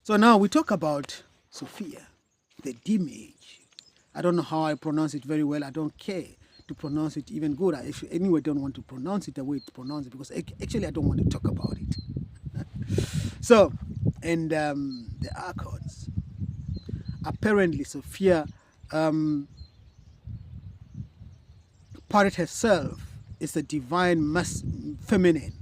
So now we talk about Sophia, the image. I don't know how I pronounce it very well. I don't care to pronounce it even good. I anyway don't want to pronounce it the way it's pronounced because actually I don't want to talk about it. So, and the archons. Apparently, Sophia parted herself is the divine feminine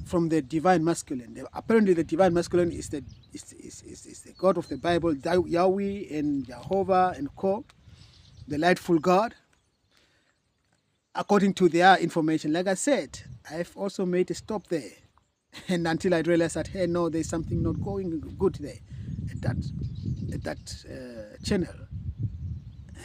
from the divine masculine. Apparently, the divine masculine is the God of the Bible, Yahweh and Jehovah and Co, the lightful God. According to their information, like I said, I've also made a stop there, and until I realized that hey, no, there's something not going good there at that channel,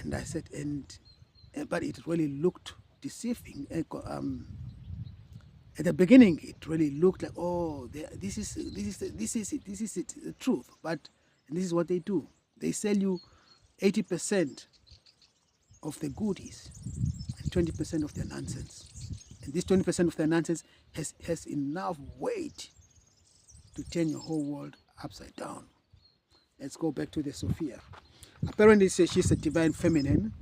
and I said, but it really looked deceiving. At the beginning, it really looked like, oh, this is it, the truth. But this is what they do. They sell you 80% of the goodies and 20% of their nonsense. And this 20% of their nonsense has enough weight to turn your whole world upside down. Let's go back to the Sophia. Apparently, she's a divine feminine.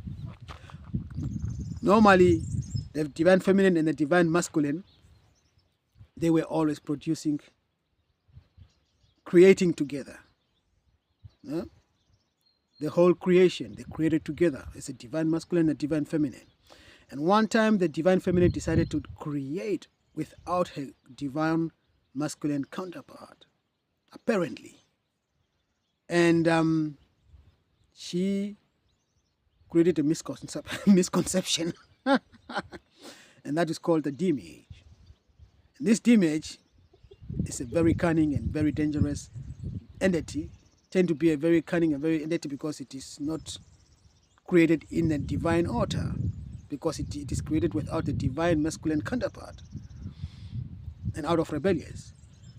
Normally, the divine feminine and the divine masculine, they were always creating together. Yeah? The whole creation, they created together. It's a divine masculine and a divine feminine. And one time the divine feminine decided to create without her divine masculine counterpart, apparently. And she created a misconception. And that is called the image. This image is a very cunning and very dangerous entity, tend to be a very cunning and very entity because it is not created in a divine order, because it is created without a divine masculine counterpart and out of rebellious.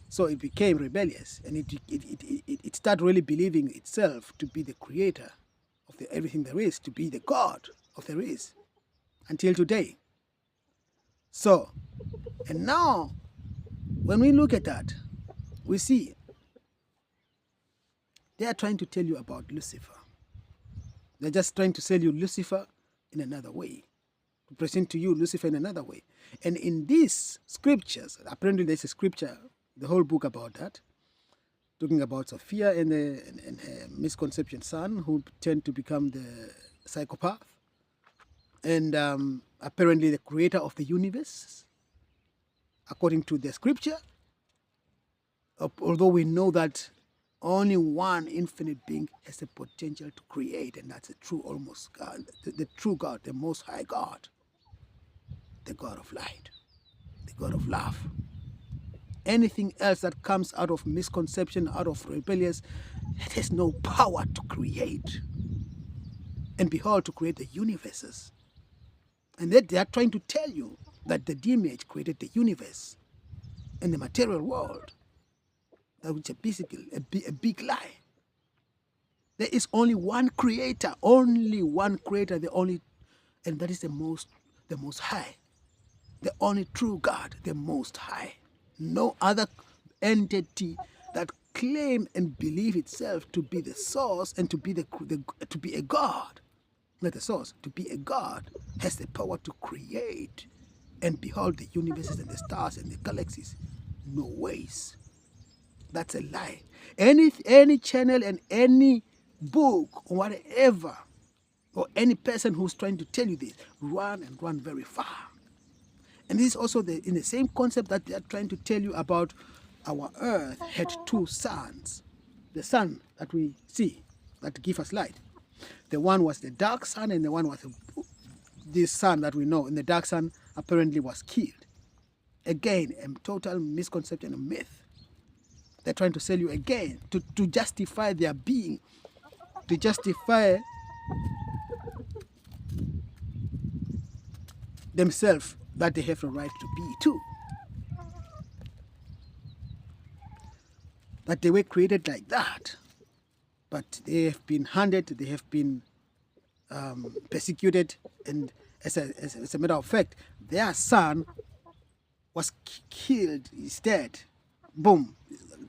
So it became rebellious, and it started really believing itself to be the creator of everything there is, to be the God of there is, until today. So, and now, when we look at that, we see they are trying to tell you about Lucifer. They're just trying to sell you Lucifer in another way, to present to you Lucifer in another way. And in these scriptures, apparently there's a scripture, the whole book about that, talking about Sophia and her misconception son who turned to become the psychopath. And apparently the creator of the universe, according to the scripture, although we know that only one infinite being has the potential to create, and that's the true almost God, the true God, the most high God, the God of light, the God of love. Anything else that comes out of misconception, out of rebellious, it has no power to create. And behold, to create the universes. And they are trying to tell you that the image created the universe and the material world. That is basically a big lie. There is only one creator, and that is the most high, the only true God, the most high. No other entity that claim and believe itself to be the source and to be to be a God, not the source, to be a God, has the power to create and behold the universes and the stars and the galaxies. No ways. That's a lie. Any channel and any book or whatever, or any person who's trying to tell you this, run very far. And this is also in the same concept that they are trying to tell you about our earth had two suns. The sun that we see, that give us light. The one was the dark sun, and the one was this sun that we know. And the dark sun apparently was killed. Again, a total misconception, a myth. They're trying to sell you again to justify their being, to justify themselves that they have a right to be too. That they were created like that, but they have been hunted, they have been persecuted, and as a matter of fact, their son was killed, he's dead. Boom.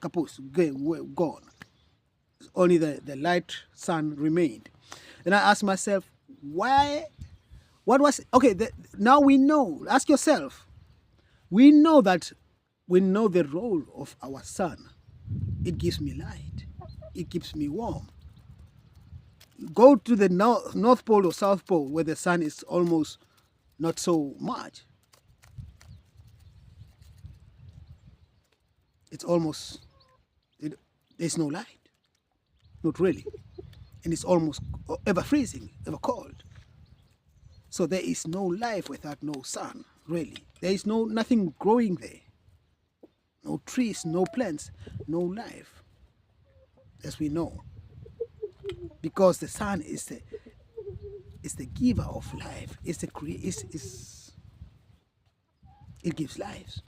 kaput, gone. Only the light sun remained. Then I asked myself, why? What was okay? Now we know. Ask yourself. We know the role of our sun. It gives me light. It keeps me warm. Go to the North Pole or South Pole where the sun is almost not so much. It's almost, there's no light. Not really. And it's almost ever freezing, ever cold. So there is no life without no sun, really. There is nothing growing there. No trees, no plants, no life, as we know. Because the sun is the giver of life. It gives life.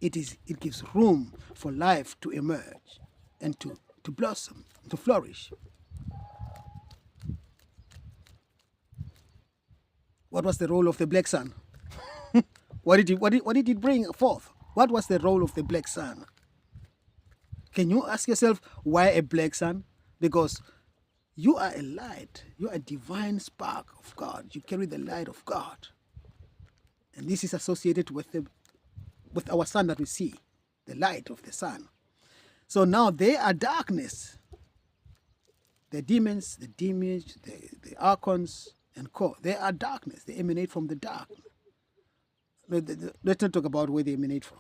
It gives room for life to emerge and to blossom, to flourish. What was the role of the black sun? What did it bring forth? What was the role of the black sun? Can you ask yourself why a black sun? Because you are a light. You are a divine spark of God. You carry the light of God. And this is associated with our sun that we see, the light of the sun. So now they are darkness. The demons, the archons, and co. They are darkness. They emanate from the dark. Let's not talk about where they emanate from.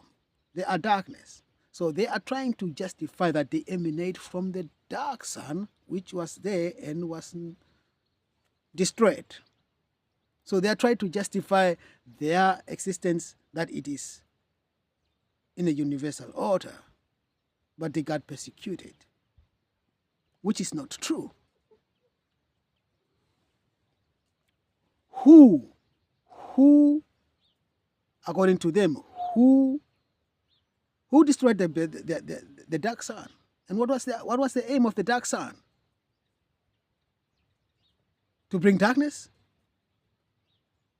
They are darkness. So they are trying to justify that they emanate from the dark sun, which was there and wasn't destroyed. So they are trying to justify their existence that it is in a universal order, but they got persecuted, which is not true. Who, according to them, who destroyed the dark sun? And what was the aim of the dark sun? To bring darkness?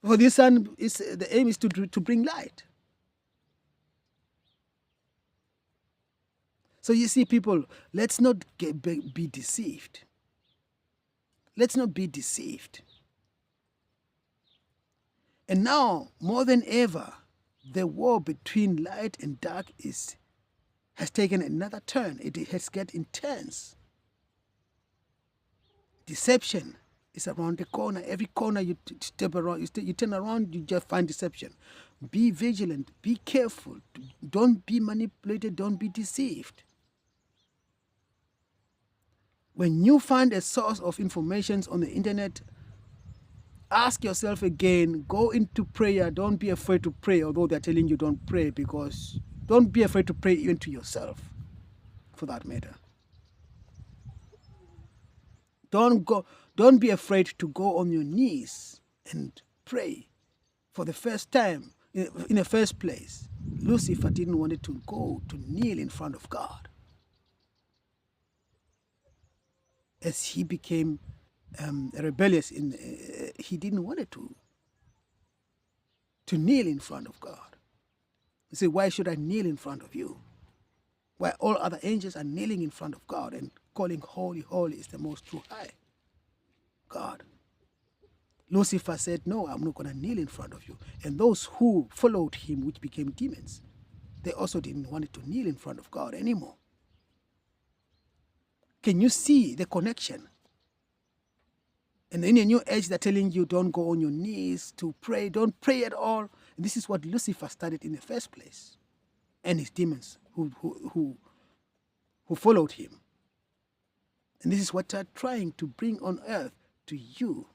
For this sun, the aim is to bring light. So you see, people, let's not be deceived. Let's not be deceived. And now, more than ever, the war between light and dark has taken another turn. It has get intense. Deception is around the corner. Every corner you step around, you turn around, you just find deception. Be vigilant. Be careful. Don't be manipulated. Don't be deceived. When you find a source of information on the internet, ask yourself again, go into prayer. Don't be afraid to pray, although they're telling you don't pray, because don't be afraid to pray even to yourself, for that matter. Don't be afraid to go on your knees and pray for the first time, in the first place. Lucifer didn't want to go to kneel in front of God. As he became rebellious, he didn't want to kneel in front of God. He said, why should I kneel in front of you? Why all other angels are kneeling in front of God and calling holy, holy is the most true high God. Lucifer said, no, I'm not going to kneel in front of you. And those who followed him, which became demons, they also didn't want to kneel in front of God anymore. Can you see the connection? And in a new age, they're telling you don't go on your knees to pray. Don't pray at all. And this is what Lucifer started in the first place. And his demons who followed him. And this is what they're trying to bring on earth to you.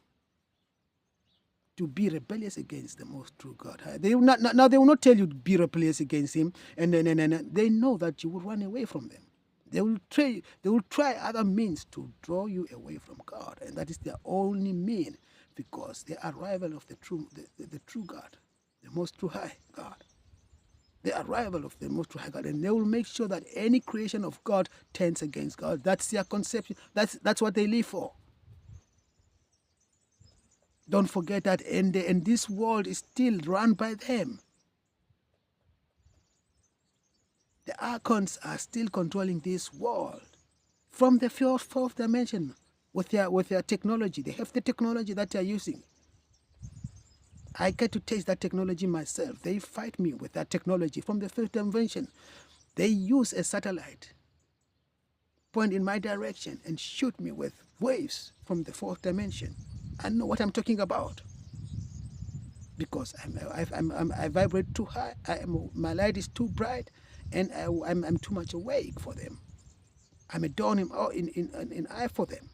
To be rebellious against the most true God. They will not tell you to be rebellious against him. And they know that you will run away from them. They will try other means to draw you away from God, and that is their only mean, because they are rival of the true God, the most true high God. They are rival of the most true high God, and they will make sure that any creation of God turns against God. That's their conception. That's what they live for. Don't forget that, and this world is still run by them. The archons are still controlling this world from the fourth dimension with their technology. They have the technology that they are using. I get to taste that technology myself. They fight me with that technology from the fifth dimension. They use a satellite, point in my direction, and shoot me with waves from the fourth dimension. I know what I'm talking about because I vibrate too high. My light is too bright, and I'm too much awake for them. I'm a dawn in eye for them.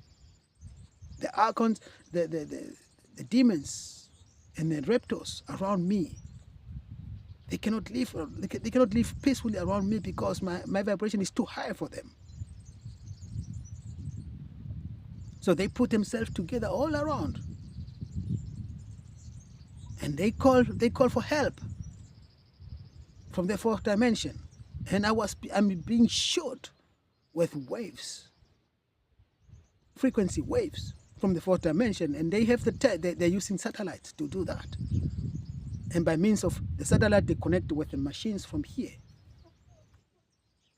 The archons, the demons, and the reptiles around me, they cannot live peacefully around me because my vibration is too high for them. So they put themselves together all around, and they call for help from the fourth dimension, and I'm being shot with waves, frequency waves from the fourth dimension, and they have they're using satellites to do that. And by means of the satellite, they connect with the machines from here.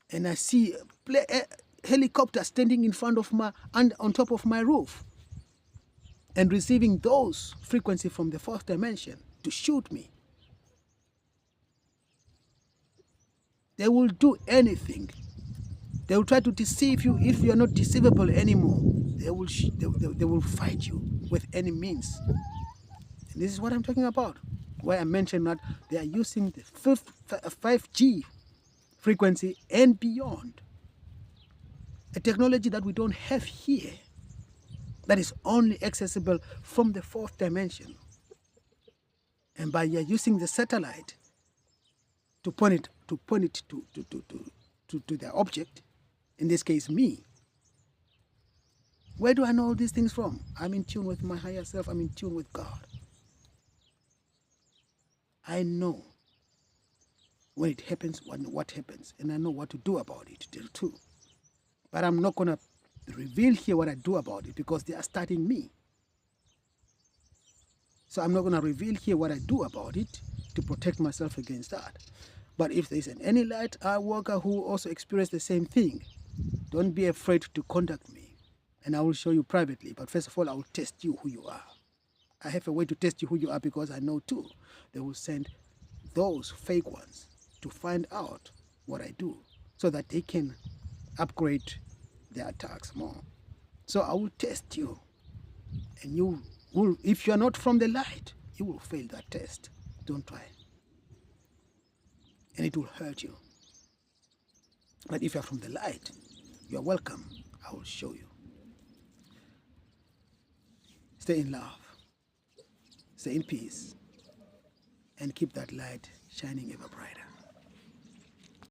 And I see a helicopter standing in front of on top of my roof and receiving those frequencies from the fourth dimension to shoot me. They will do anything. They will try to deceive you. If you are not deceivable anymore, they will fight you with any means. And this is what I'm talking about. Why I mentioned that they are using the 5G frequency and beyond. A technology that we don't have here, that is only accessible from the fourth dimension. And by using the satellite to point it to the object, in this case me. Where do I know all these things from? I'm in tune with my higher self. I'm in tune with God. I know when it happens, what happens, and I know what to do about it too. But I'm not going to reveal here what I do about it because they are starting me. So I'm not going to reveal here what I do about it to protect myself against that. But if there's any light worker who also experienced the same thing, don't be afraid to contact me, and I will show you privately. But first of all, I will test you who you are. I have a way to test you who you are because I know too. They will send those fake ones to find out what I do so that they can upgrade their attacks more. So I will test you, and you will, if you are not from the light, you will fail that test. Don't try. And it will hurt you. But if you are from the light, you are welcome. I will show you. Stay in love. Stay in peace. And keep that light shining ever brighter.